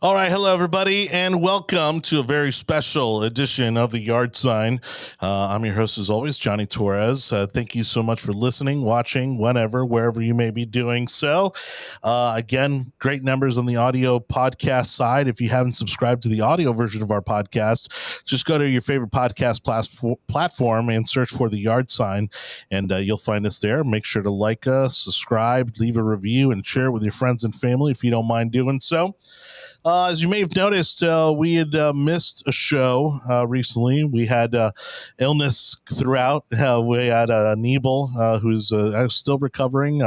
All right. Hello, everybody, and welcome to a very special edition of The Yard Sign. I'm your host, as always, Jonny Torres. Thank you so much for listening, watching, whenever, wherever you may be doing so. Again, great numbers on the audio podcast side. If you haven't subscribed to the audio version of our podcast, just go to your favorite podcast platform and search for The Yard Sign, and you'll find us there. Make sure to like us, subscribe, leave a review, and share it with your friends and family if you don't mind doing so. As you may have noticed, we had missed a show recently. We had illness throughout. We had Anibal, who's still recovering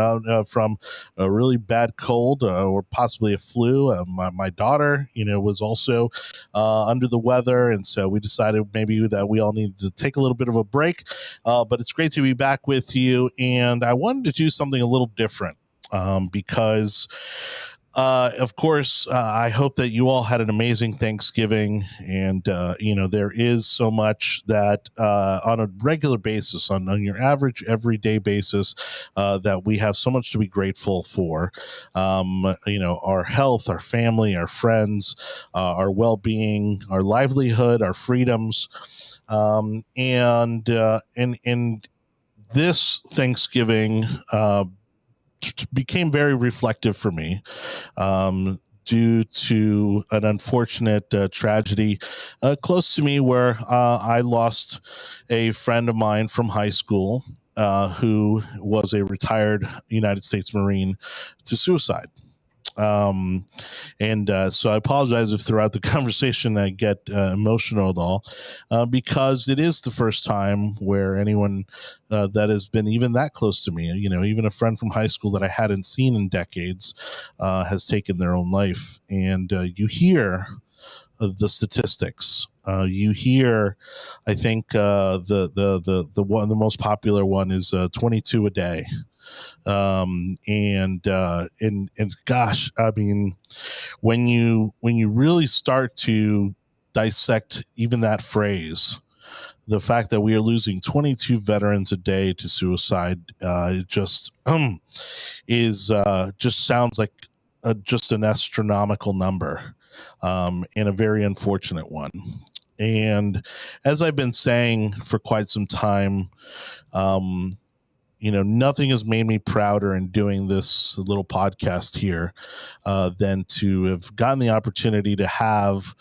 from a really bad cold or possibly a flu. My daughter, was also under the weather, and so we decided maybe that we all needed to take a little bit of a break. But it's great to be back with you, and I wanted to do something a little different because of course, I hope that you all had an amazing Thanksgiving, and there is so much that on a regular basis, on your average everyday basis, that we have so much to be grateful for. Our health, our family, our friends, our well-being, our livelihood, our freedoms, and this Thanksgiving became very reflective for me due to an unfortunate tragedy close to me where I lost a friend of mine from high school who was a retired United States Marine to suicide. So I apologize if throughout the conversation I get emotional at all, because it is the first time where anyone that has been even that close to me, even a friend from high school that I hadn't seen in decades, has taken their own life. And you hear the statistics. You hear, I think the most popular one is 22 a day. And gosh, I mean, when you really start to dissect even that phrase, the fact that we are losing 22 veterans a day to suicide, it just sounds like just an astronomical number, and a very unfortunate one. And as I've been saying for quite some time, nothing has made me prouder in doing this little podcast here than to have gotten the opportunity to have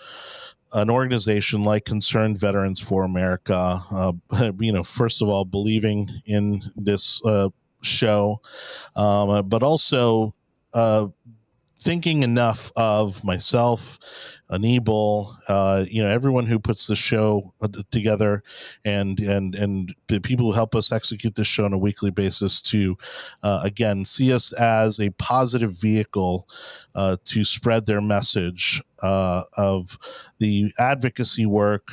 an organization like Concerned Veterans for America, first of all, believing in this show, but also thinking enough of myself, Anibal, everyone who puts the show together, and the people who help us execute this show on a weekly basis to, again, see us as a positive vehicle to spread their message of the advocacy work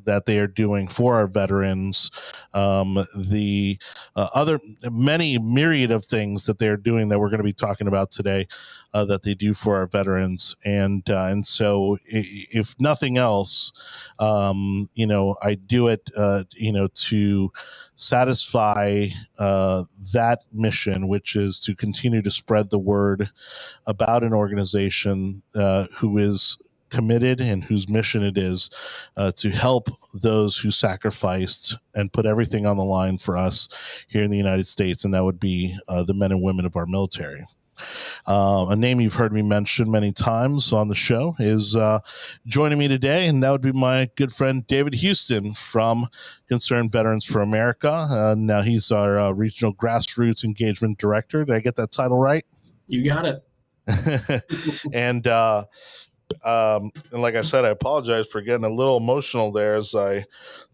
that they are doing for our veterans, the other many myriad of things that they're doing that we're going to be talking about today, that they do for our veterans. And so if nothing else, I do it, to satisfy that mission, which is to continue to spread the word about an organization who is committed and whose mission it is to help those who sacrificed and put everything on the line for us here in the United States, and that would be the men and women of our military. A name you've heard me mention many times on the show is joining me today, and that would be my good friend David Huston from Concerned Veterans for America. Now he's our regional grassroots engagement director. Did I get that title right? You got it. And like I said, I apologize for getting a little emotional there as I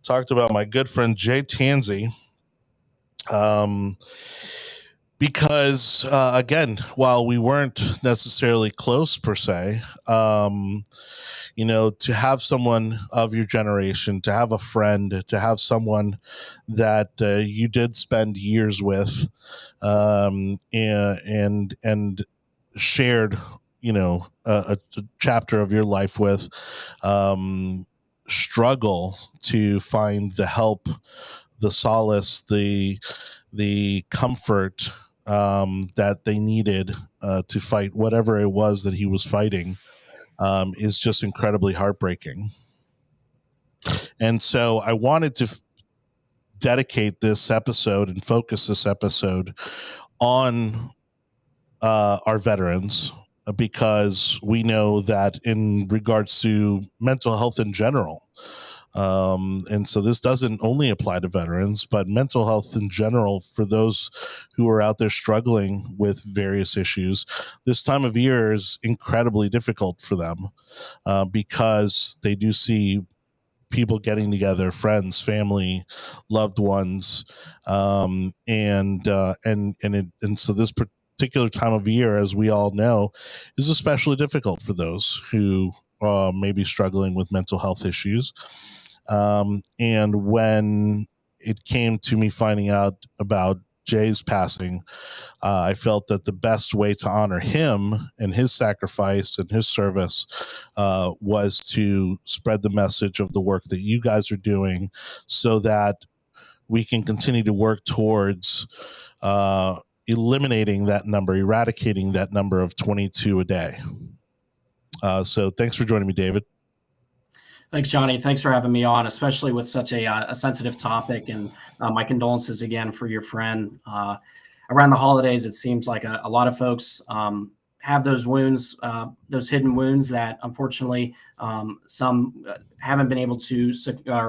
talked about my good friend Jay Tansey. Because, again, while we weren't necessarily close per se, to have someone of your generation, to have a friend, to have someone that you did spend years with, and shared, a chapter of your life with, struggle to find the help, the solace, the comfort that they needed to fight whatever it was that he was fighting. is just incredibly heartbreaking. And so I wanted to dedicate this episode and focus this episode on our veterans, because we know that in regards to mental health in general, and so this doesn't only apply to veterans, but mental health in general for those who are out there struggling with various issues, this time of year is incredibly difficult for them, because they do see people getting together, friends, family, loved ones, and so this particular time of year, as we all know, is especially difficult for those who may be struggling with mental health issues. And when it came to me finding out about Jay's passing, I felt that the best way to honor him and his sacrifice and his service was to spread the message of the work that you guys are doing, so that we can continue to work towards eliminating that number, eradicating that number of 22 a day. So thanks for joining me, David. Thanks, Jonny. Thanks for having me on, especially with such a sensitive topic. And my condolences again for your friend. Around the holidays, it seems like a lot of folks have those wounds, those hidden wounds that unfortunately some haven't been able to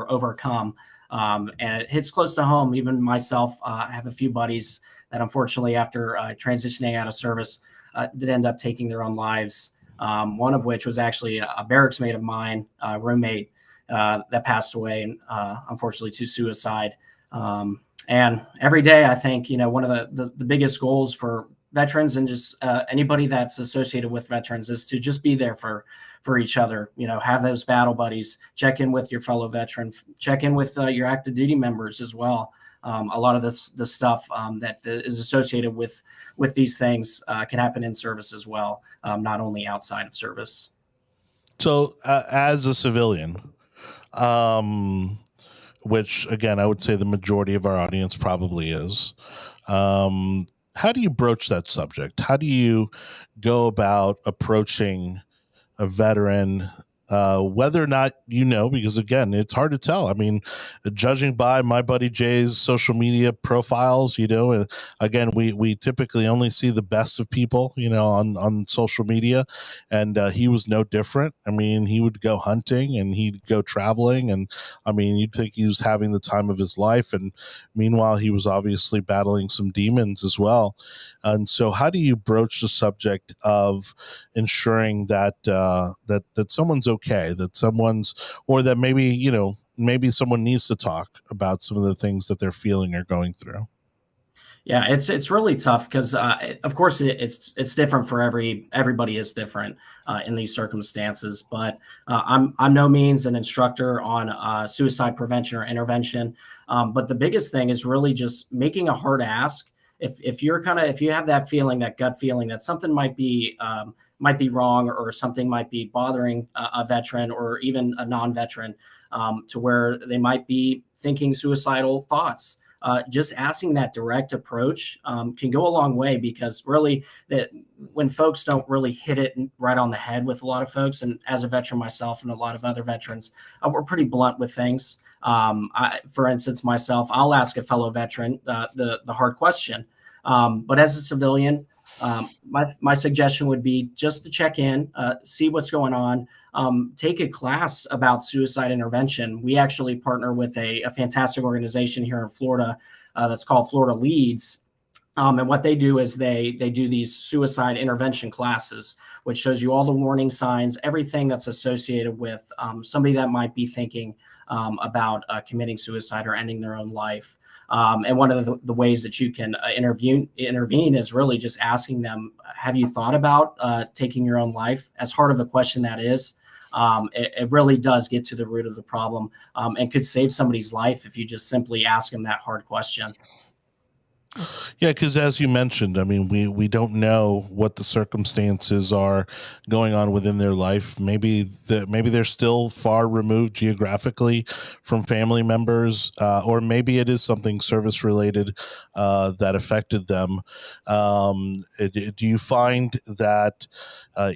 overcome. And it hits close to home. Even myself, I have a few buddies that unfortunately after transitioning out of service did end up taking their own lives. One of which was actually a barracks mate of mine, roommate, that passed away, unfortunately, to suicide. And every day, I think, one of the biggest goals for veterans and just anybody that's associated with veterans is to just be there for each other, have those battle buddies, check in with your fellow veteran, check in with your active duty members as well. A lot of the stuff that is associated with these things can happen in service as well, not only outside of service. So as a civilian, which again, I would say the majority of our audience probably is, how do you broach that subject? How do you go about approaching a veteran, whether or not because again, it's hard to tell. I mean, judging by my buddy Jay's social media profiles, again, we typically only see the best of people, on social media, and he was no different. I mean, he would go hunting and he'd go traveling, and I mean, you'd think he was having the time of his life, and meanwhile, he was obviously battling some demons as well. And so, how do you broach the subject of ensuring that that someone's okay, that someone's, or that maybe someone needs to talk about some of the things that they're feeling or going through? Yeah, it's really tough because, of course, it's different for everybody is different in these circumstances. But I'm no means an instructor on suicide prevention or intervention. But the biggest thing is really just making a hard ask. If you have that feeling, that gut feeling that something might be wrong, or something might be bothering a veteran or even a non-veteran, to where they might be thinking suicidal thoughts. Just asking that direct approach can go a long way, because really that when folks don't really hit it right on the head with a lot of folks, and as a veteran myself and a lot of other veterans, we're pretty blunt with things. For instance, myself, I'll ask a fellow veteran the hard question. But as a civilian, my suggestion would be just to check in, see what's going on, take a class about suicide intervention. We actually partner with a fantastic organization here in Florida that's called Florida Leads. And what they do is they do these suicide intervention classes, which shows you all the warning signs, everything that's associated with somebody that might be thinking about committing suicide or ending their own life. And one of the ways that you can intervene is really just asking them, have you thought about taking your own life? As hard of a question that is, it really does get to the root of the problem, and could save somebody's life if you just simply ask them that hard question. Yeah, because as you mentioned, I mean, we don't know what the circumstances are going on within their life. Maybe they're still far removed geographically from family members, or maybe it is something service related that affected them. Do you find that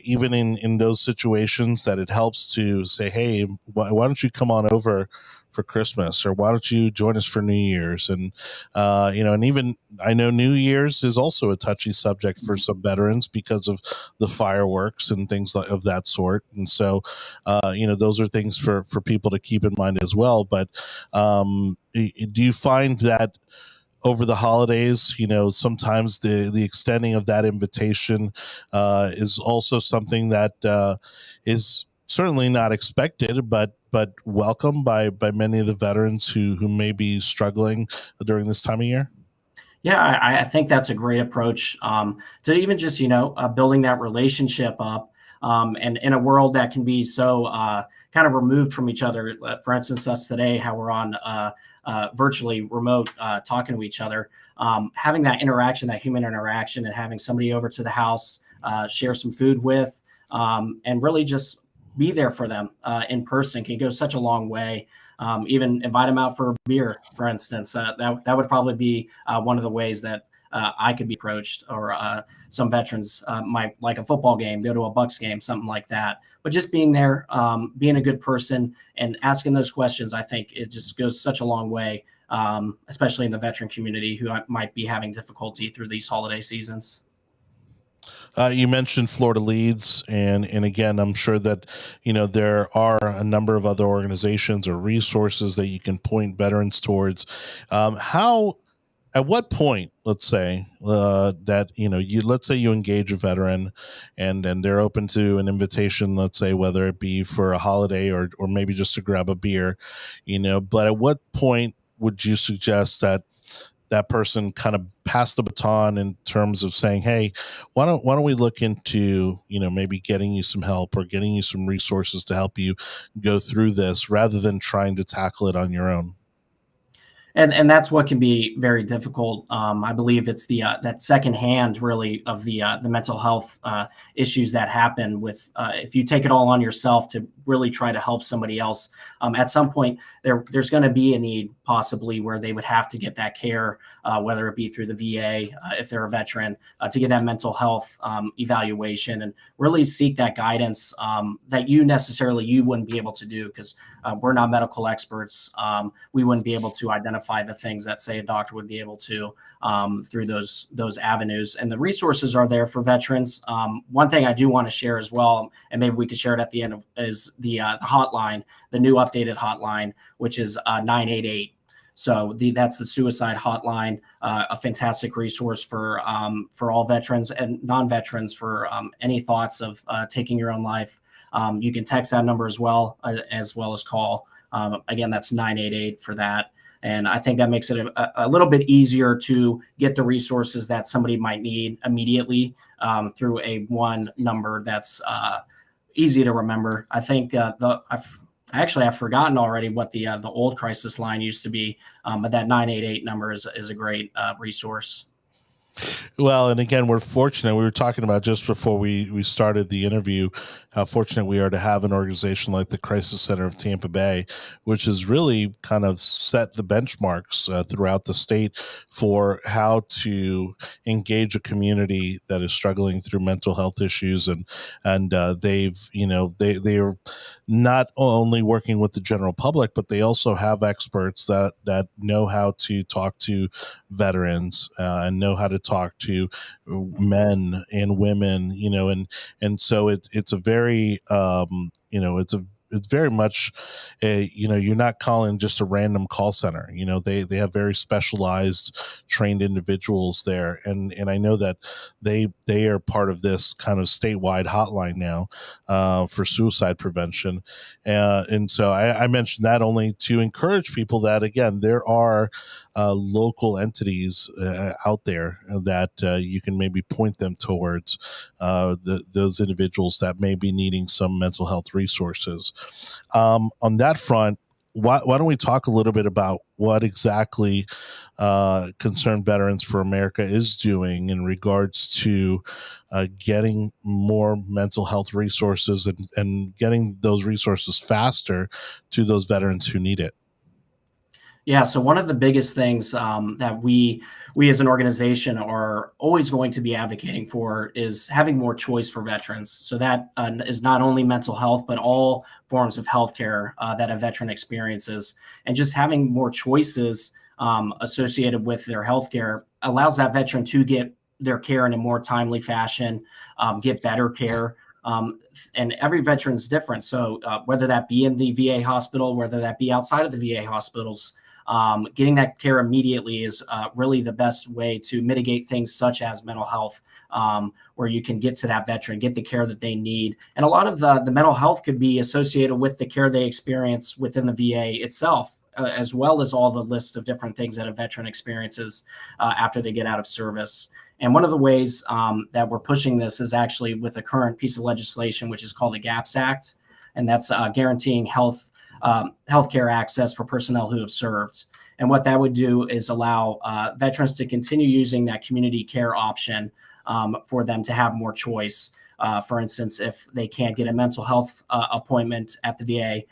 even in those situations that it helps to say, hey, why don't you come on over for Christmas, or why don't you join us for New Year's? And and even I know New Year's is also a touchy subject for some veterans because of the fireworks and things of that sort. And so, those are things for people to keep in mind as well. But do you find that over the holidays, sometimes the extending of that invitation is also something that is certainly not expected, but welcome by many of the veterans who may be struggling during this time of year? Yeah, I think that's a great approach, to even just building that relationship up, and in a world that can be so kind of removed from each other. For instance, us today, how we're on virtually remote talking to each other, having that interaction, that human interaction, and having somebody over to the house, share some food with, and really just be there for them in person can go such a long way. Even invite them out for a beer, for instance. That would probably be one of the ways that I could be approached, or some veterans might like a football game, go to a Bucks game, something like that. But just being there, being a good person, and asking those questions, I think it just goes such a long way, especially in the veteran community who might be having difficulty through these holiday seasons. You mentioned Florida Leads, and again, I'm sure that there are a number of other organizations or resources that you can point veterans towards. How, at what point, let's say that let's say you engage a veteran, and they're open to an invitation, let's say whether it be for a holiday or maybe just to grab a beer, but at what point would you suggest that person kind of pass the baton in terms of saying, hey, why don't we look into, maybe getting you some help or getting you some resources to help you go through this rather than trying to tackle it on your own? And that's what can be very difficult. I believe it's the that second hand, really, of the mental health issues that happen with, if you take it all on yourself to really try to help somebody else. At some point, there's going to be a need possibly where they would have to get that care, whether it be through the VA, if they're a veteran, to get that mental health evaluation, and really seek that guidance that you wouldn't be able to do, because we're not medical experts. We wouldn't be able to identify the things that, say, a doctor would be able to, through those avenues. And the resources are there for veterans. One thing I do want to share as well, and maybe we could share it at the end, is the hotline, the new updated hotline, which is 988. So that's the suicide hotline, a fantastic resource for all veterans and non-veterans for any thoughts of taking your own life. You can text that number as well as call. Again, that's 988 for that. And I think that makes it a little bit easier to get the resources that somebody might need immediately, through a one number that's easy to remember. I think I've forgotten already what the old crisis line used to be, but that 988 number is a great resource. Well, and again, we're fortunate. We were talking about just before we started the interview how fortunate we are to have an organization like the Crisis Center of Tampa Bay, which has really kind of set the benchmarks throughout the state for how to engage a community that is struggling through mental health issues, and they are not only working with the general public, but they also have experts that know how to talk to veterans and know how to talk to men and women, and so it's a very it's very much you're not calling just a random call center. They have very specialized trained individuals there, and I know that they are part of this kind of statewide hotline now for suicide prevention, and so I mentioned that only to encourage people that, again, there are local entities out there that you can maybe point them towards those individuals that may be needing some mental health resources. On that front, why don't we talk a little bit about what exactly Concerned Veterans for America is doing in regards to getting more mental health resources and getting those resources faster to those veterans who need it? Yeah, so one of the biggest things that we as an organization are always going to be advocating for is having more choice for veterans. So that is not only mental health, but all forms of healthcare that a veteran experiences, and just having more choices associated with their healthcare allows that veteran to get their care in a more timely fashion, get better care. And every veteran is different. So whether that be in the VA hospital, whether that be outside of the VA hospitals, getting that care immediately is really the best way to mitigate things such as mental health, where you can get to that veteran, get the care that they need. And a lot of the mental health could be associated with the care they experience within the VA itself, as well as all the list of different things that a veteran experiences after they get out of service. And one of the ways that we're pushing this is actually with a current piece of legislation, which is called the GAPS Act, and that's guaranteeing healthcare access for personnel who have served. And what that would do is allow veterans to continue using that community care option for them to have more choice. For instance, if they can't get a mental health appointment at the VA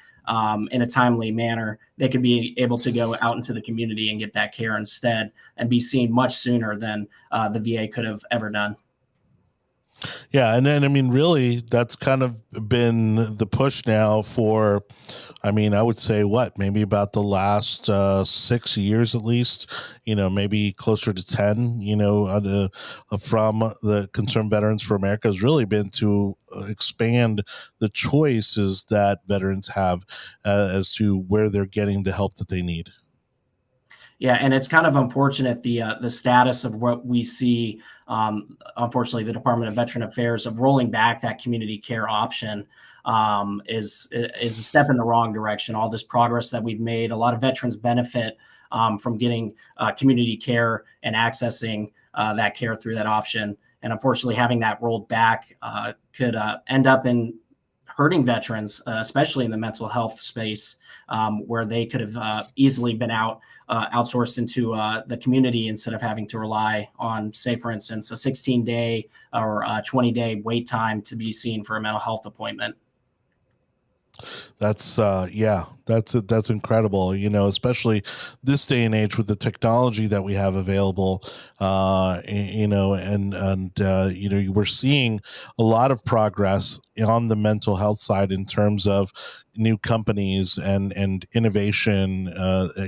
in a timely manner, they could be able to go out into the community and get that care instead and be seen much sooner than the VA could have ever done. Yeah, and then I mean, really, that's kind of been the push now for, I mean, I would say what, maybe about the last 6 years at least, maybe closer to 10, from the Concerned Veterans for America has really been to expand the choices that veterans have as to where they're getting the help that they need. Yeah, and it's kind of unfortunate the status of what we see. Unfortunately, the Department of Veteran Affairs of rolling back that community care option is a step in the wrong direction. All this progress that we've made, a lot of veterans benefit from getting community care and accessing that care through that option. And unfortunately, having that rolled back could end up in hurting veterans, especially in the mental health space, where they could have easily been outsourced into the community instead of having to rely on, say, for instance, a 16-day or 20-day wait time to be seen for a mental health appointment. That's that's incredible, especially this day and age with the technology that we have available, we're seeing a lot of progress on the mental health side in terms of new companies and innovation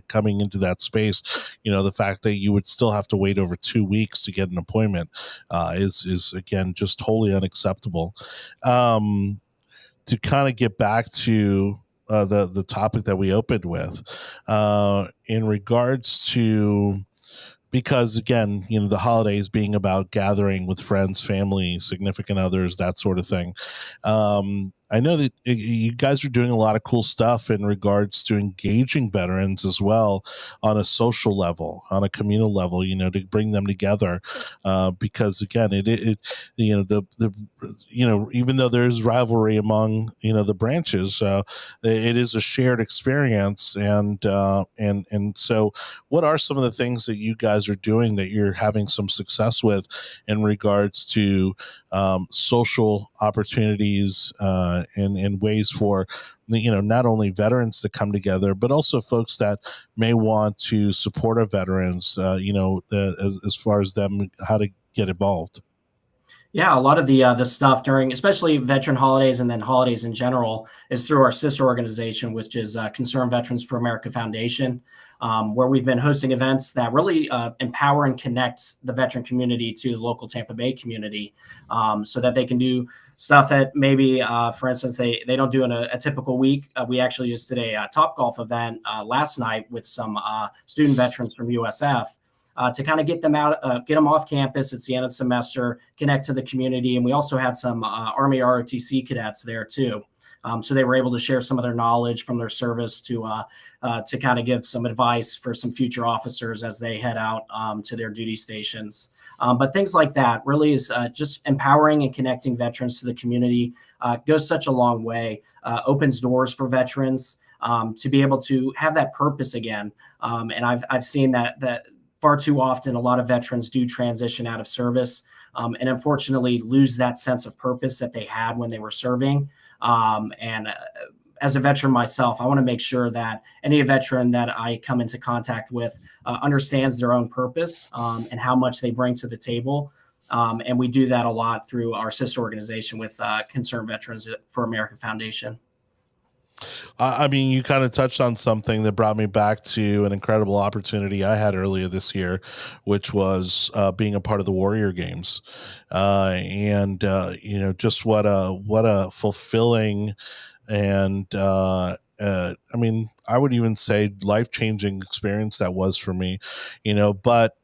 coming into that space. The fact that you would still have to wait over 2 weeks to get an appointment is again just totally unacceptable. To kind of get back to the topic that we opened with, in regards to, because again, the holidays being about gathering with friends, family, significant others, that sort of thing. I know that you guys are doing a lot of cool stuff in regards to engaging veterans as well on a social level, on a communal level, to bring them together. Because again, even though there's rivalry among, the branches, it is a shared experience. And so what are some of the things that you guys are doing that you're having some success with in regards to social opportunities and ways for not only veterans to come together, but also folks that may want to support our veterans, as far as them how to get involved? Yeah, a lot of the stuff during, especially veteran holidays and then holidays in general, is through our sister organization, which is Concerned Veterans for America Foundation, where we've been hosting events that really empower and connect the veteran community to the local Tampa Bay community, so that they can do stuff that maybe, for instance, they don't do in a typical week. We actually just did a Top Golf event last night with some student veterans from USF. To kind of get them out, get them off campus. It's the end of the semester, connect to the community. And we also had some Army ROTC cadets there too. So they were able to share some of their knowledge from their service to kind of give some advice for some future officers as they head out to their duty stations. But things like that really is just empowering and connecting veterans to the community, goes such a long way, opens doors for veterans. to be able to have that purpose again. And I've seen that far too often a lot of veterans do transition out of service, and unfortunately lose that sense of purpose that they had when they were serving. And as a veteran myself, I want to make sure that any veteran that I come into contact with understands their own purpose, and how much they bring to the table. And we do that a lot through our sister organization with Concerned Veterans for America Foundation. I mean, you kind of touched on something that brought me back to an incredible opportunity I had earlier this year, which was being a part of the Warrior Games, and just what a fulfilling and I mean, I would even say life-changing experience that was for me, but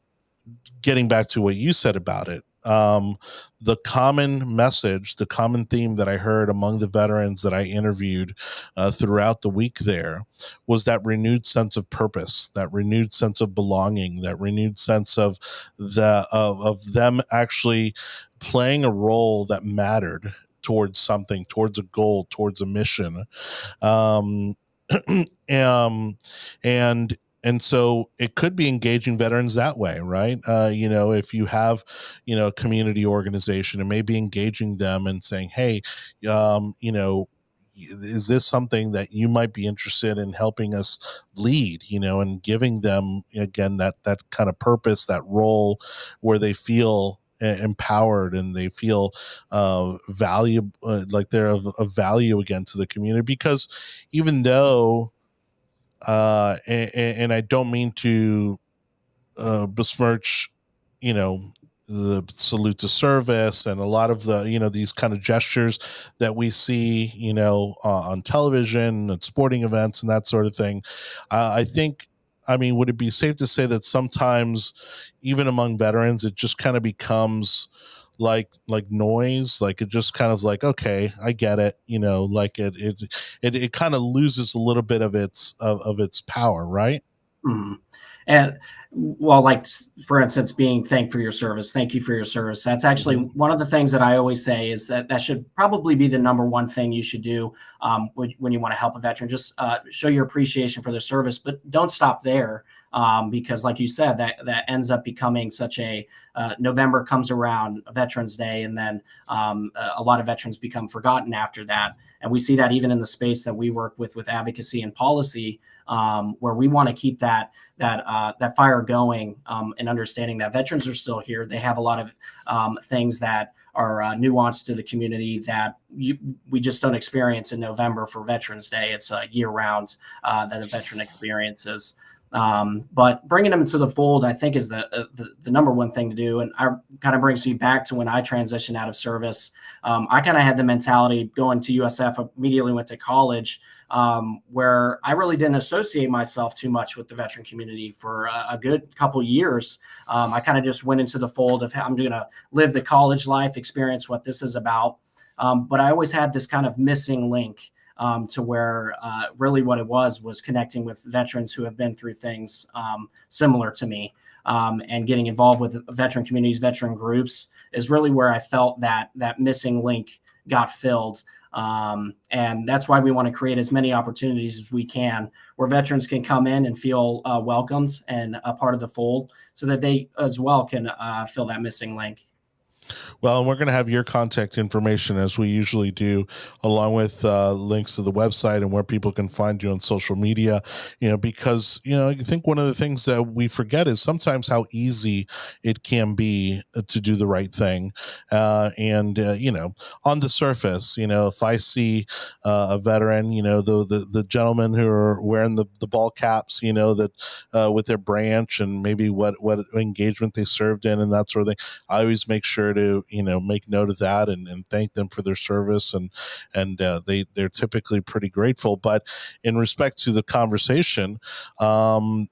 getting back to what you said about it, the common message, the common theme that I heard among the veterans that I interviewed throughout the week there was that renewed sense of purpose, that renewed sense of belonging, that renewed sense of of them actually playing a role that mattered towards something, towards a goal, towards a mission. Um, um, and and so it could be engaging veterans that way, right? If you have, a community organization, it may be engaging them and saying, hey, is this something that you might be interested in helping us lead, and giving them, again, that kind of purpose, that role where they feel empowered and they feel valuable, like they're of value again to the community. Because even though and I don't mean to besmirch, the salute to service and a lot of the, these kind of gestures that we see, on television and sporting events and that sort of thing. I think, I mean, would it be safe to say that sometimes, even among veterans, it just kind of becomes like noise, like it just kind of like, okay, I get it, like it kind of loses a little bit of its power, right? Mhm. And well, like for instance, being thanked for your service. Thank you for your service. That's actually Mm-hmm. one of the things that I always say is that should probably be the number one thing you should do when you want to help a veteran. Just show your appreciation for their service, but don't stop there, because, like you said, that ends up becoming such a November comes around, Veterans Day, and then a lot of veterans become forgotten after that. And we see that even in the space that we work with advocacy and policy, where we want to keep that fire going, and understanding that veterans are still here. They have a lot of things that are nuanced to the community that we just don't experience in November for Veterans Day. It's year round that a veteran experiences. But bringing them into the fold, I think, is the number one thing to do. And I kind of brings me back to when I transitioned out of service. I kind of had the mentality going to USF, immediately went to college, where I really didn't associate myself too much with the veteran community for a good couple years. I kind of just went into the fold of, I'm going to live the college life, experience what this is about. But I always had this kind of missing link, to where really what it was connecting with veterans who have been through things similar to me, and getting involved with veteran communities, veteran groups is really where I felt that missing link got filled. And that's why we want to create as many opportunities as we can where veterans can come in and feel welcomed and a part of the fold, so that they as well can fill that missing link. Well, and we're going to have your contact information, as we usually do, along with links to the website and where people can find you on social media. Because I think one of the things that we forget is sometimes how easy it can be to do the right thing. And on the surface, if I see a veteran, the gentlemen who are wearing the ball caps, that with their branch and maybe what engagement they served in and that sort of thing, I always make sure to make note of that and thank them for their service, and they're typically pretty grateful. But in respect to the conversation, don't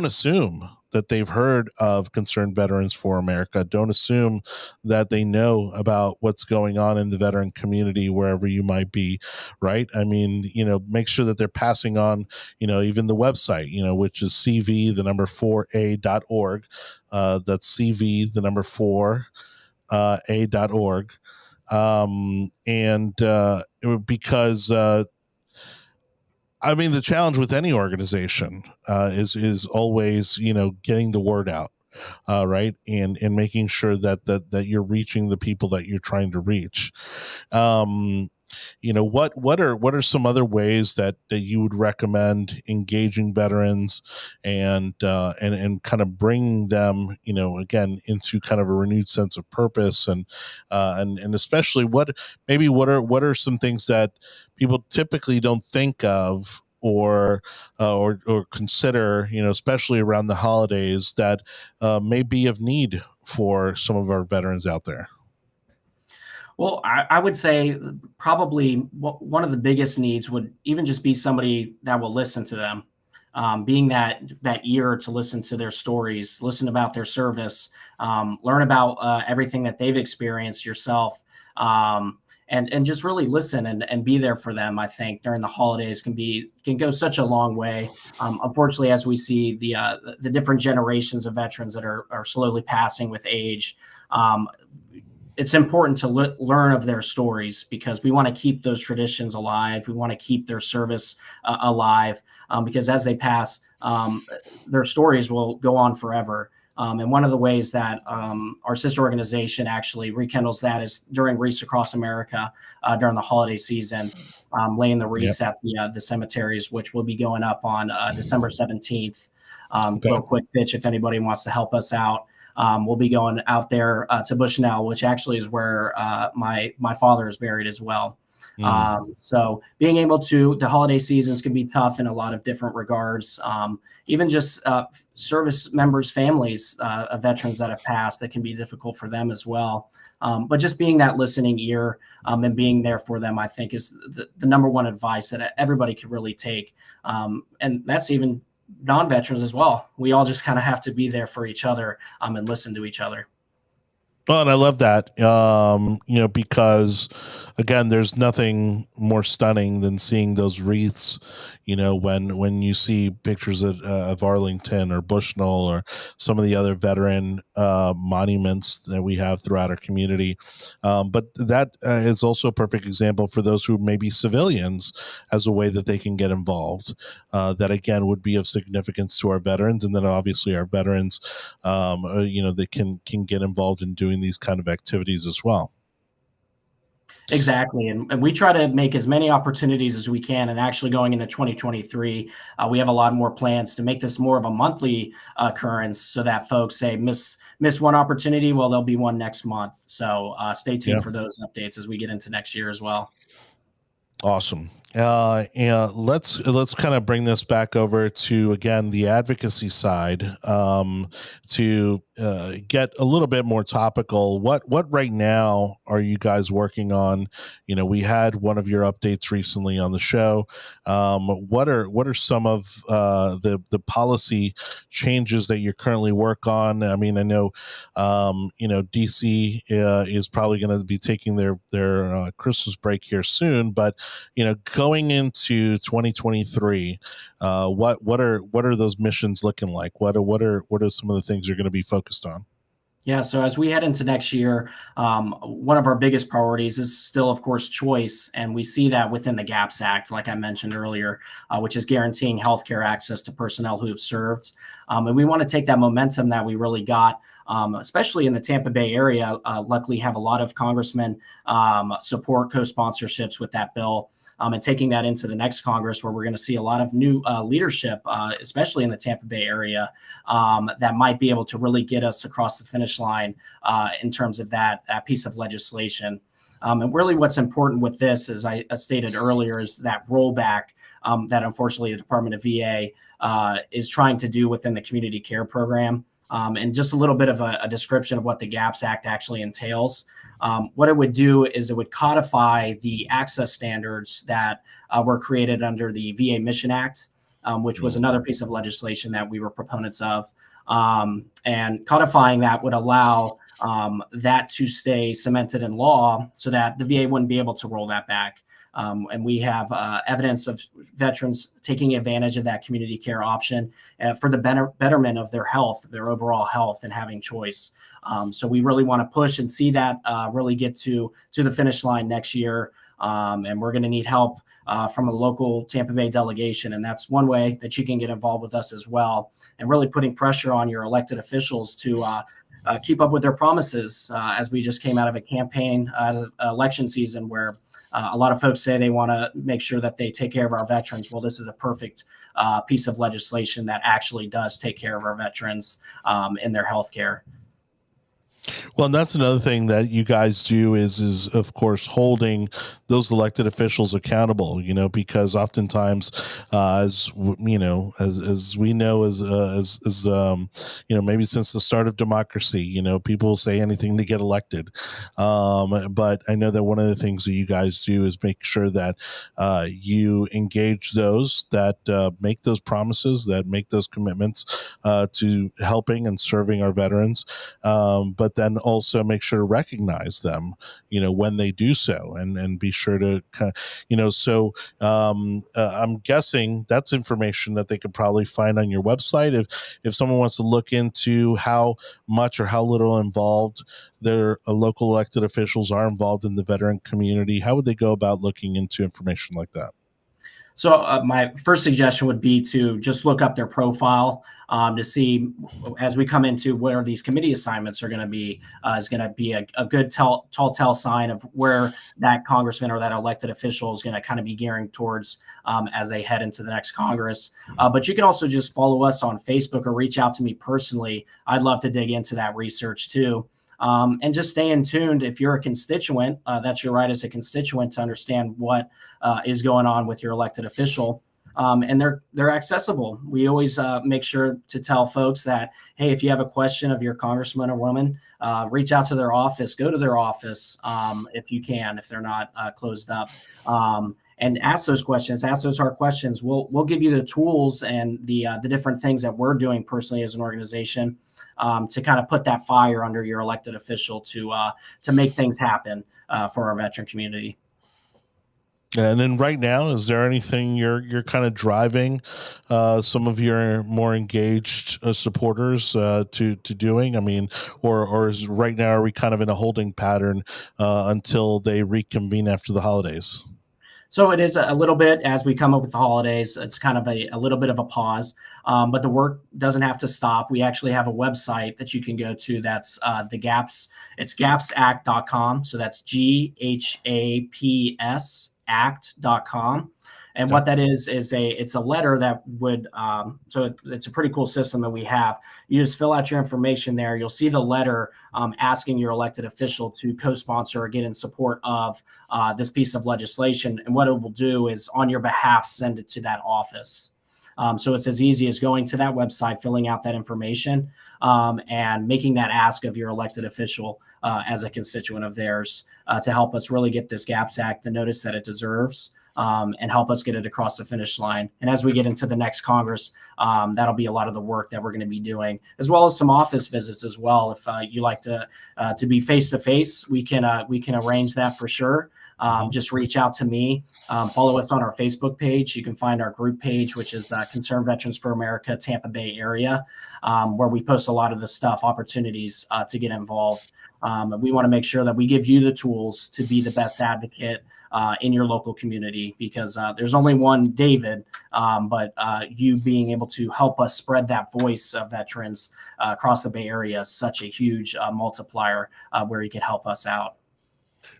assume that they've heard of Concerned Veterans for America. Don't assume that they know about what's going on in the veteran community wherever you might be, right? I mean, make sure that they're passing on, even the website, which is CV, the number 4a.org. That's CV, the number 4, a.org. And because I mean, the challenge with any organization is always, getting the word out, right, and making sure that you're reaching the people that you're trying to reach. Um, what are some other ways that you would recommend engaging veterans and kind of bringing them, again, into kind of a renewed sense of purpose, and especially what are some things that people typically don't think of or consider, especially around the holidays, that may be of need for some of our veterans out there? Well, I would say probably one of the biggest needs would even just be somebody that will listen to them, being that ear to listen to their stories, listen about their service, learn about everything that they've experienced yourself, and just really listen and be there for them. I think during the holidays can go such a long way. Unfortunately, as we see the different generations of veterans that are slowly passing with age. It's important to learn of their stories because we want to keep those traditions alive. We want to keep their service alive because as they pass, their stories will go on forever. And one of the ways that our sister organization actually rekindles that is during Wreaths Across America during the holiday season, laying the wreaths Yep. at the cemeteries, which will be going up on December 17th. Okay. Real quick pitch if anybody wants to help us out. We'll be going out there to Bushnell, which actually is where my father is buried as well. So being able the holiday seasons can be tough in a lot of different regards. Even just service members, families of veterans that have passed, that can be difficult for them as well. But just being that listening ear and being there for them, I think, is the number one advice that everybody could really take. And that's even non-veterans as well. We all just kind of have to be there for each other and listen to each other. Well, and I love that, because again, there's nothing more stunning than seeing those wreaths, when you see pictures of Arlington or Bushnell or some of the other veteran monuments that we have throughout our community. But that is also a perfect example for those who may be civilians as a way that they can get involved. That again would be of significance to our veterans, and then obviously our veterans, they can get involved in doing these kind of activities as well. Exactly. And we try to make as many opportunities as we can. And actually going into 2023, we have a lot more plans to make this more of a monthly occurrence so that folks say miss one opportunity. Well, there'll be one next month. So stay tuned for those updates as we get into next year as well. Awesome. And let's kind of bring this back over to, again, the advocacy side, to get a little bit more topical. What right now are you guys working on? We had one of your updates recently on the show. What are some of the policy changes that you're currently work on? I mean, I know DC is probably going to be taking their Christmas break here soon, but going into 2023, what are those missions looking like? What are some of the things you're going to be focused on? Yeah, so as we head into next year, one of our biggest priorities is still, of course, choice. And we see that within the GAPS Act, like I mentioned earlier, which is guaranteeing healthcare access to personnel who have served. And we want to take that momentum that we really got, especially in the Tampa Bay area. Luckily, have a lot of congressmen support co-sponsorships with that bill. And taking that into the next Congress, where we're going to see a lot of new leadership, especially in the Tampa Bay area, that might be able to really get us across the finish line in terms of that piece of legislation. And really what's important with this, as I stated earlier, is that rollback that unfortunately the Department of VA is trying to do within the community care program. And just a little bit of a description of what the GAPS Act actually entails. What it would do is it would codify the access standards that were created under the VA Mission Act, which was another piece of legislation that we were proponents of. And codifying that would allow that to stay cemented in law so that the VA wouldn't be able to roll that back. And we have evidence of veterans taking advantage of that community care option for the betterment of their health, their overall health, and having choice. So we really want to push and see that really get to the finish line next year. and we're going to need help from a local Tampa Bay delegation. And that's one way that you can get involved with us as well, and really putting pressure on your elected officials to keep up with their promises, as we just came out of a campaign election season where a lot of folks say they want to make sure that they take care of our veterans. Well, this is a perfect piece of legislation that actually does take care of our veterans in their health care. Well, and that's another thing that you guys do is of course holding those elected officials accountable. Because oftentimes, as we know, as maybe since the start of democracy, people say anything to get elected. But I know that one of the things that you guys do is make sure that you engage those that make those promises, that make those commitments to helping and serving our veterans. But then also make sure to recognize them, when they do so, and be sure to, so I'm guessing that's information that they could probably find on your website. If someone wants to look into how much or how little involved their local elected officials are involved in the veteran community, how would they go about looking into information like that? So my first suggestion would be to just look up their profile to see, as we come into where these committee assignments are going to be, is going to be a good tall sign of where that congressman or that elected official is going to kind of be gearing towards as they head into the next Congress. But you can also just follow us on Facebook or reach out to me personally. I'd love to dig into that research too. And just stay in tuned. If you're a constituent, that's your right as a constituent to understand what is going on with your elected official. And they're accessible. We always make sure to tell folks that, hey, if you have a question of your congressman or woman, reach out to their office, go to their office if you can, if they're not closed up. And ask those questions, ask those hard questions. We'll give you the tools and the different things that we're doing personally as an organization to kind of put that fire under your elected official to make things happen for our veteran community. And then right now, is there anything you're kind of driving some of your more engaged supporters to doing? I mean, or is right now, are we kind of in a holding pattern until they reconvene after the holidays? So it is a little bit as we come up with the holidays. It's kind of a little bit of a pause, but the work doesn't have to stop. We actually have a website that you can go to. That's the GAPS. It's gapsact.com. So that's GHAPS act.com. And what that is it's a letter that would, so it's a pretty cool system that we have. You just fill out your information there. You'll see the letter asking your elected official to co-sponsor or get in support of this piece of legislation. And what it will do is on your behalf, send it to that office. So it's as easy as going to that website, filling out that information, and making that ask of your elected official as a constituent of theirs to help us really get this GAPS Act the notice that it deserves. And help us get it across the finish line. And as we get into the next Congress, that'll be a lot of the work that we're going to be doing, as well as some office visits as well. If you like to be face to face, we can arrange that for sure. Just reach out to me. Follow us on our Facebook page. You can find our group page, which is Concerned Veterans for America, Tampa Bay area, where we post a lot of the stuff, opportunities to get involved. We want to make sure that we give you the tools to be the best advocate in your local community, because there's only one David, but you being able to help us spread that voice of veterans across the Bay Area is such a huge multiplier where you can help us out.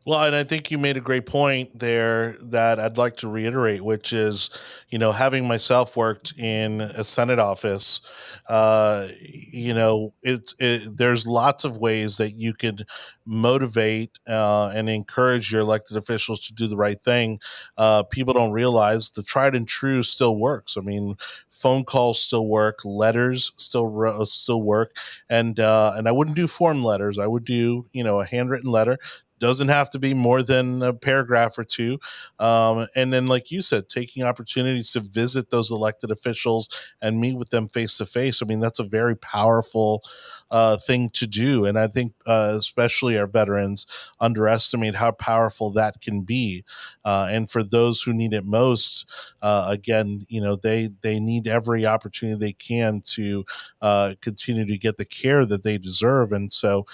Well, and I think you made a great point there that I'd like to reiterate, which is, having myself worked in a Senate office, there's lots of ways that you could motivate and encourage your elected officials to do the right thing. People don't realize the tried and true still works. I mean, phone calls still work, letters still work, and I wouldn't do form letters. I would do a handwritten letter. Doesn't have to be more than a paragraph or two. And then, like you said, taking opportunities to visit those elected officials and meet with them face to face. I mean, that's a very powerful thing to do. And I think especially our veterans underestimate how powerful that can be. And for those who need it most, again, they need every opportunity they can to continue to get the care that they deserve. And so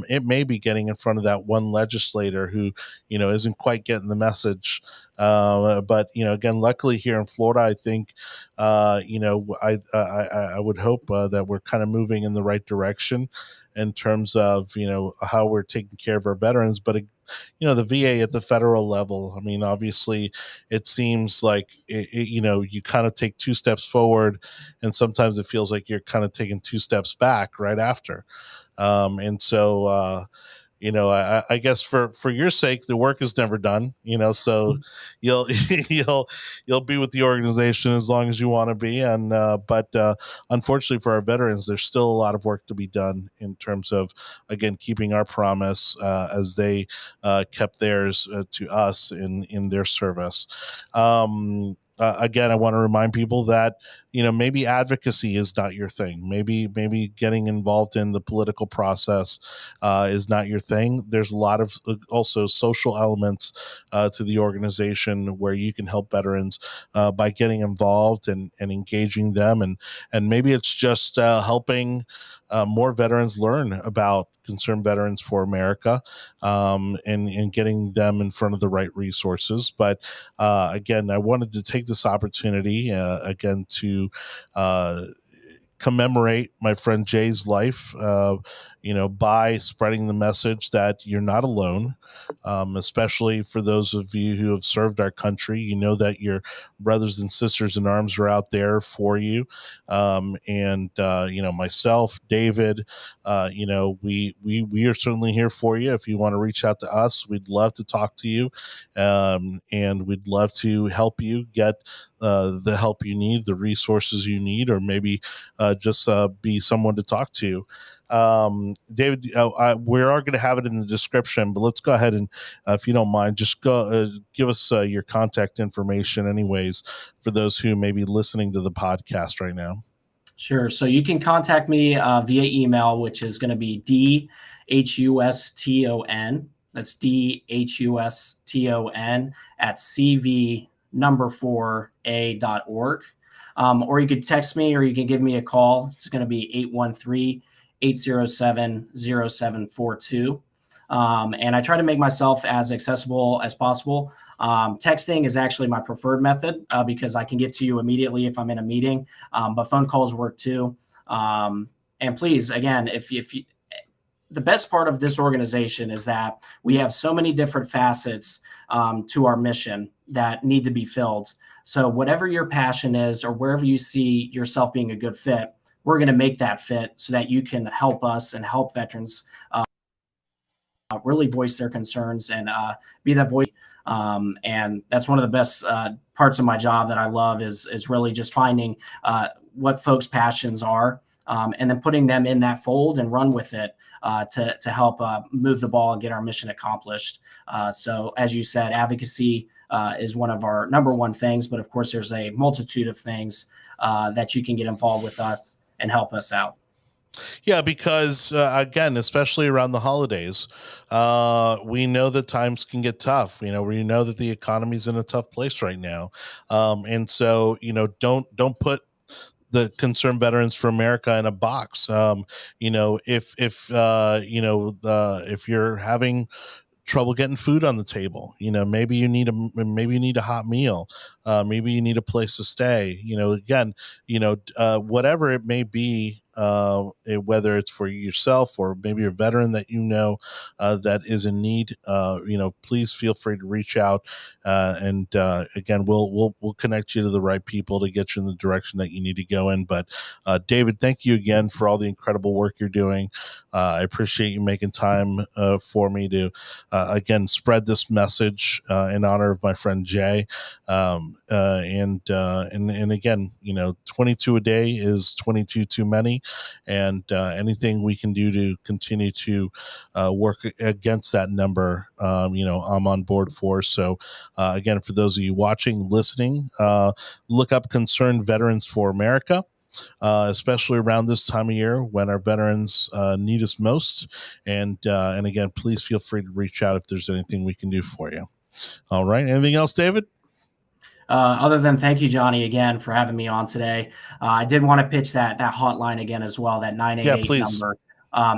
it may be getting in front of that one legislator who, isn't quite getting the message. But again, luckily here in Florida, I think, I would hope that we're kind of moving in the right direction in terms of how we're taking care of our veterans. But the VA at the federal level, I mean, obviously, it seems like you kind of take two steps forward, and sometimes it feels like you're kind of taking two steps back right after. And so I guess for your sake, the work is never done, so you'll you'll be with the organization as long as you want to be. And but unfortunately for our veterans, there's still a lot of work to be done in terms of, again, keeping our promise as they kept theirs to us in their service. Again, I want to remind people that maybe advocacy is not your thing. Maybe getting involved in the political process is not your thing. There's a lot of also social elements to the organization where you can help veterans by getting involved and engaging them, and maybe it's just helping more veterans learn about Concerned Veterans for America, and getting them in front of the right resources. But again, I wanted to take this opportunity again to commemorate my friend Jay's life, by spreading the message that you're not alone, especially for those of you who have served our country. You know that your brothers and sisters in arms are out there for you. And myself, David, we are certainly here for you. If you want to reach out to us, we'd love to talk to you, and we'd love to help you get the help you need, the resources you need, or maybe just be someone to talk to. David, we are going to have it in the description, but let's go ahead and, if you don't mind, just go give us your contact information anyways, for those who may be listening to the podcast right now. Sure. So you can contact me via email, which is going to be DHUSTON. That's DHUSTON at CV4A.org. Or you could text me, or you can give me a call. It's going to be 813-807-0742. And I try to make myself as accessible as possible. Texting is actually my preferred method because I can get to you immediately if I'm in a meeting, but phone calls work too. And please, again, if you, the best part of this organization is that we have so many different facets to our mission that need to be filled. So whatever your passion is, or wherever you see yourself being a good fit, we're going to make that fit so that you can help us and help veterans really voice their concerns and be that voice. And that's one of the best parts of my job that I love is really just finding what folks' passions are, and then putting them in that fold and run with it to help move the ball and get our mission accomplished. So as you said, advocacy is one of our number one things, but of course there's a multitude of things that you can get involved with us and help us out. Yeah, because again, especially around the holidays, we know that times can get tough. We know that the economy's in a tough place right now, and so don't put the Concerned Veterans for America in a box. If you're having trouble getting food on the table, maybe you need a hot meal, maybe you need a place to stay, again, whatever it may be, whether it's for yourself or maybe a veteran that that is in need, please feel free to reach out, and again, we'll connect you to the right people to get you in the direction that you need to go in. But David, thank you again for all the incredible work you're doing. I appreciate you making time for me to again spread this message in honor of my friend Jay. And again, 22 a day is 22 too many, and anything we can do to continue to work against that number, I'm on board for. So again, for those of you watching, listening, look up Concerned Veterans for America. especially around this time of year when our veterans need us most. And again, please feel free to reach out if there's anything we can do for you. All right. Anything else, David? Other than thank you, Jonny, again for having me on today. I did want to pitch that hotline again as well, that 988 number.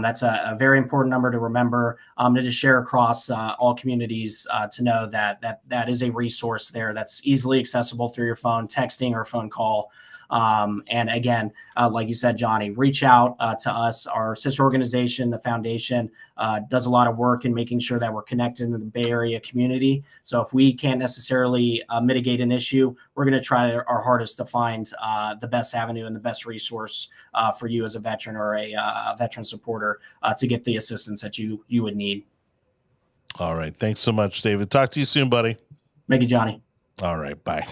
That's a very important number to remember, to just share across all communities, to know that is a resource there that's easily accessible through your phone, texting or phone call. And again, like you said, Jonny, reach out to us. Our sister organization, the foundation, does a lot of work in making sure that we're connected in the Bay Area community. So if we can't necessarily mitigate an issue, we're going to try our hardest to find the best avenue and the best resource for you as a veteran or a veteran supporter to get the assistance that you would need. All right. Thanks so much, David. Talk to you soon, buddy. Thank you, Jonny. All right. Bye.